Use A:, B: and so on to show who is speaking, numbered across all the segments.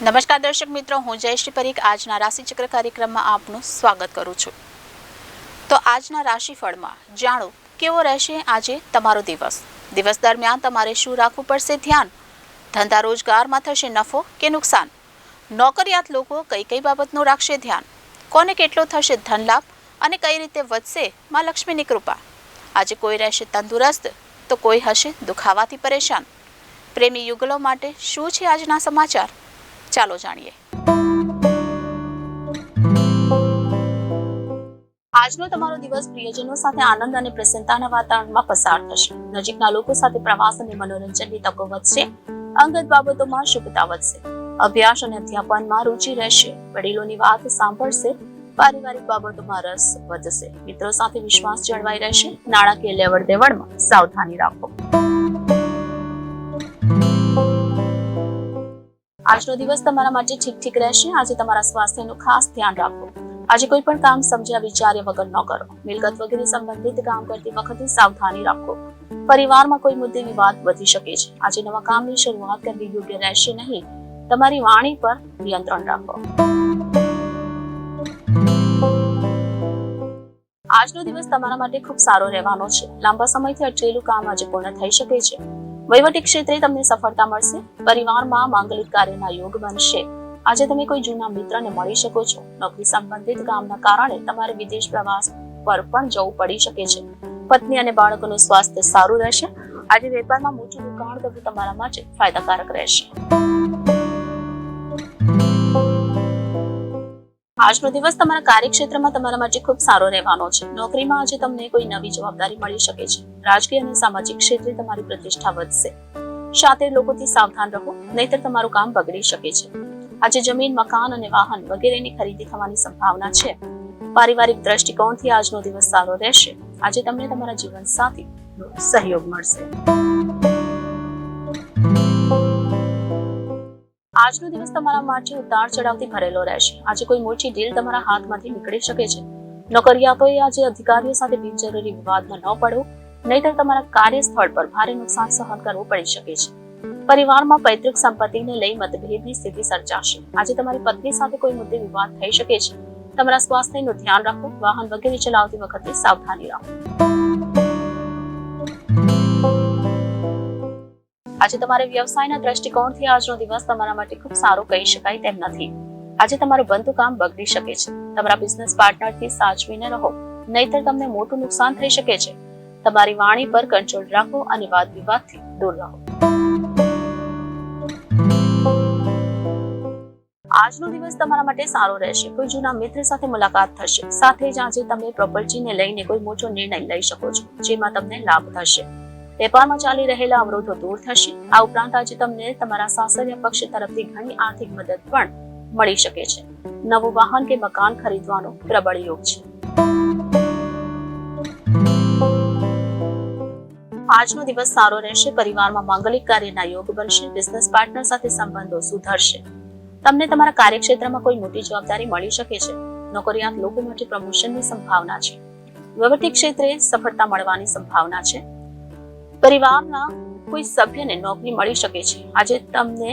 A: નમસ્કાર દર્શક મિત્રો, હું જયશ્રી પરીખ આજના રાશિચક્ર કાર્યક્રમમાં આપનું સ્વાગત કરું છું. તો આજના રાશિફળમાં જાણો કેવો રહેશે આજે તમારો દિવસ. દિવસ દરમિયાન તમારે શું રાખવું પડશે ધ્યાન. ધંધા રોજગારમાં થશે નફો કે નુકસાન. નોકરિયાત લોકો કઈ કઈ બાબતનું રાખશે ધ્યાન. કોને કેટલો થશે ધન લાભ અને કઈ રીતે વધશે માં લક્ષ્મીની કૃપા. આજે કોઈ રહેશે તંદુરસ્ત તો કોઈ હશે દુખાવાથી પરેશાન. પ્રેમી યુગલો માટે શું છે આજના સમાચાર, ચાલો જાણીએ. આજનો તમારો દિવસ પ્રિયજનો સાથે આનંદ અને પ્રસન્નતાના વાતાવરણમાં પસાર થશે. નજીકના લોકો સાથે પ્રવાસ અને મનોરંજનની તકો વધશે. અંગત બાબતોમાં શુભતા વધશે. અભ્યાસ અને અધ્યાપનમાં રુચિ રહેશે. વડીલોની વાત સાંભળશે. પારિવારિક બાબતોમાં રસ વધશે. મિત્રો સાથે વિશ્વાસ જળવાઈ રહેશે. નાણાકીય લેવડ દેવડમાં સાવધાની રાખો. આજનો દિવસ તમારા માટે ઠીક રહેશે. આજે તમારા સ્વાસ્થ્યનું ખાસ ધ્યાન રાખો. આજે કોઈ પણ કામ સમજ્યા વિચાર્યા વગર ન કરો. મિલકત વગેરે સંબંધિત કામ કરતી વખતે સાવધાની રાખો. પરિવારમાં કોઈ મુદ્દે વિવાદ વધી શકે છે. આજે નવા કામની શરૂઆત કરવી યોગ્ય રહેશે નહીં. તમારી વાણી પર નિયંત્રણ રાખો. આજનો દિવસ તમારા માટે ખૂબ સારો રહેવાનો છે. લાંબા સમયથી અટકેલું કામ આજે પૂર્ણ થઈ શકે છે. વહીવટી ક્ષેત્રે તમને સફળતા મળશે. પરિવારમાં માંગલિક કાર્યના યોગ બનશે. આજે તમે કોઈ જૂના મિત્રને મળી શકો છો. નોકરી સંબંધિત કામના કારણે તમારે વિદેશ પ્રવાસ પર પણ જવું પડી શકે છે. પત્ની અને બાળકોનું સ્વાસ્થ્ય સારું રહેશે. આજે વેપારમાં મોટું રોકાણ કરવું તમારા માટે ફાયદાકારક રહેશે. આજનો દિવસ તમારા કાર્યક્ષેત્રમાં તમારા માટે ખૂબ સારો રહેવાનો છે. નોકરીમાં આજે તમને કોઈ નવી જવાબદારી મળી શકે છે. રાજકીય અને સામાજિક ક્ષેત્રે તમારી પ્રતિષ્ઠા વધશે. શાતિર લોકોથી સાવધાન રહો, નહીતર તમારું કામ બગડી શકે છે. આજે જમીન, મકાન અને વાહન વગેરેની ખરીદી થવાની સંભાવના છે. પારિવારિક દ્રષ્ટિકોણથી આજનો દિવસ સારો રહેશે. આજે તમને તમારા જીવનસાથીનો સહયોગ મળશે. આજનો દિવસ તમારા માટે ઉતાર ચઢાવથી ભરેલો રહેશે. આજે કોઈ મોટી ડીલ તમારા હાથમાંથી નીકળી શકે છે. નોકરિયાતોએ આજે અધિકારીઓ સાથે બિનજરૂરી વિવાદમાં ન પડવું, નહીતર તમારા કાર્યસ્થળ પર ભારે નુકસાન સહન કરવું પડી શકે છે. પરિવારમાં પૈતૃક સંપત્તિને લઈ મતભેદની સ્થિતિ સર્જાશે. આજે તમારી પત્ની સાથે કોઈ મુદ્દે વિવાદ થઈ શકે છે. તમારા સ્વાસ્થ્યનું ધ્યાન રાખો. વાહન વગેરે ચલાવતી વખતે સાવધાની રાખો. આજે તમારા વ્યવસાયના દ્રષ્ટિકોણથી આજનો દિવસ તમારા માટે ખૂબ સારો કહી શકાય તેમ નથી. આજે તમારું બનતું કામ બગડી શકે છે. તમારા બિઝનેસ પાર્ટનરથી સાચવીને રહો, નહીતર તમને મોટું નુકસાન થઈ શકે છે. તમારી વાણી પર કંટ્રોલ રાખો અને વાદ વિવાદથી દૂર રહો. આજનો દિવસ તમારા માટે સારો રહેશે. કોઈ જૂના મિત્ર સાથે મુલાકાત થશે. સાથે જ આજે તમે પ્રોપર્ટીને લઈને કોઈ મોટો નિર્ણય લઈ શકો છો, જેમાં તમને લાભ થશે. વેપારમાં ચાલી રહેલા અવરોધો દૂર થશે. આ ઉપરાંત આજે તમને તમારા સાસરિયા પક્ષ તરફથી ઘણી આર્થિક મદદ પણ મળી શકે છે. નવું વાહન કે મકાન ખરીદવાનો પ્રબળ યોગ છે. આજનો દિવસ સારો રહેશે. પરિવારમાં માંગલિક કાર્યના યોગ બનશે. બિઝનેસ પાર્ટનર સાથે સંબંધો સુધરશે. તમને તમારા કાર્યક્ષેત્રમાં કોઈ મોટી જવાબદારી મળી શકે છે. નોકરિયાત લોકો માટે પ્રમોશનની સંભાવના છે. વહીવટી ક્ષેત્રે સફળતા મળવાની સંભાવના છે. પરિવારના કોઈ સભ્યને નોકરી મળી શકે છે. આજે તમને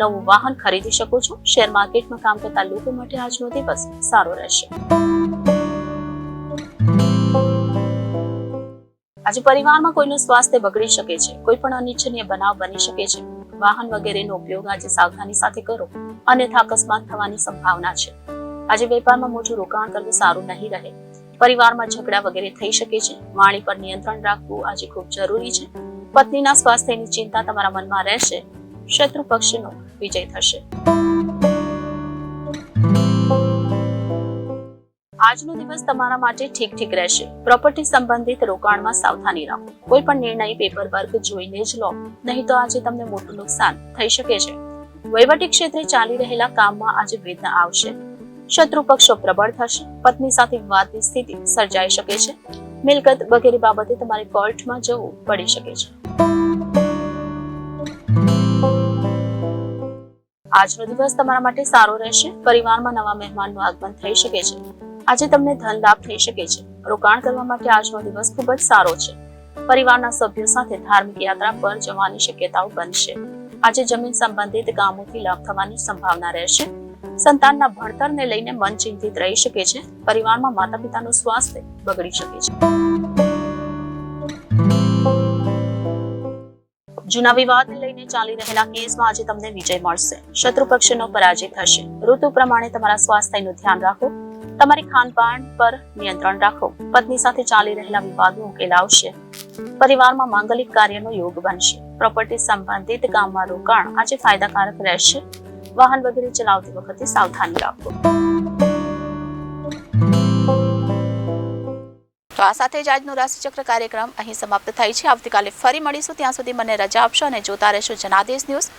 A: નવું વાહન ખરીદી શકો છો. શેર માર્કેટમાં કામ કરતા લોકો માટે આજનો દિવસ સારો રહેશે. આજે પરિવારમાં કોઈનું સ્વાસ્થ્ય બગડી શકે છે. કોઈ પણ અનિચ્છનીય બનાવ બની શકે છે. વાહન વગેરેનો ઉપયોગ આજે સાવધાની સાથે કરો, અન્યથા અકસ્માત થવાની સંભાવના છે. આજે વેપારમાં મોટું રોકાણ કરવું સારું નહીં રહે. પરિવારમાં ઝઘડા વગેરે થઈ શકે છે. વાણી પર નિયંત્રણ રાખવું આજે ખૂબ જરૂરી છે. પત્નીના સ્વાસ્થ્યની ચિંતા તમારા મનમાં રહેશે. શત્રુ પક્ષનો વિજય થશે. આજનો દિવસ તમારા માટે ઠીક રહેશે. પ્રોપર્ટી સંબંધિત રોકાણમાં સાવધાની રાખો. કોઈ પણ નિર્ણય પેપર વર્ક જોઈને જ લો, નહીં તો આજે તમને મોટું નુકસાન થઈ શકે છે. વહીવટી ક્ષેત્રે ચાલી રહેલા કામમાં આજે વિઘ્ન આવશે. શત્રુ પક્ષો પ્રબળ થશે. પત્ની સાથે વિવાદની સ્થિતિ સર્જાઈ શકે છે. મિલકત વગેરે બાબતે તમારે કોર્ટમાં જવું પડી શકે છે. આજનો દિવસ તમારા માટે સારો રહેશે. પરિવારમાં નવા મહેમાનનું આગમન થઈ શકે છે. આજે તમને ધન લાભ થઈ શકે છે. રોકાણ કરવા માટે આજનો દિવસ ખૂબ જ સારો છે. પરિવારના સભ્યો સાથે ધાર્મિક યાત્રા પર જવાની શક્યતાઓ બનશે. આજે જમીન સંબંધિત કામોથી લાભ થવાની સંભાવના રહેશે. સંતાનના ભણતરને લઈને મન ચિંતિત રહી શકે છે. પરિવારમાં માતા પિતાનું સ્વાસ્થ્ય બગડી શકે છે. જૂના વિવાદને લઈને ચાલી રહેલા કેસમાં આજે તમને વિજય મળશે. શત્રુ પક્ષનો પરાજય થશે. ઋતુ પ્રમાણે તમારા સ્વાસ્થ્યનું ધ્યાન રાખો. તમારી ખાનપાન પર નિયંત્રણ રાખો. પત્ની સાથે ચાલી રહેલા વિવાદનો ઉકેલ આવશે. પરિવારમાં માંગલિક કાર્યનો યોગ બનશે. પ્રોપર્ટી સંબંધિત કામમાં રોકાણ આજે ફાયદાકારક રહેશે. વાહન વગેરે ચલાવતી વખતે સાવધાની રાખો. તો આ સાથે જ આજનો રાશિચક્ર કાર્યક્રમ અહીં સમાપ્ત થાય છે. આવતીકાલે ફરી મળીશું. ત્યાં સુધી મને રજા આપશો અને જોતા રહેશો જનાદેશ ન્યૂઝ.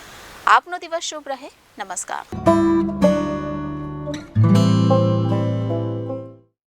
A: આપનો દિવસ શુભ રહે. નમસ્કાર.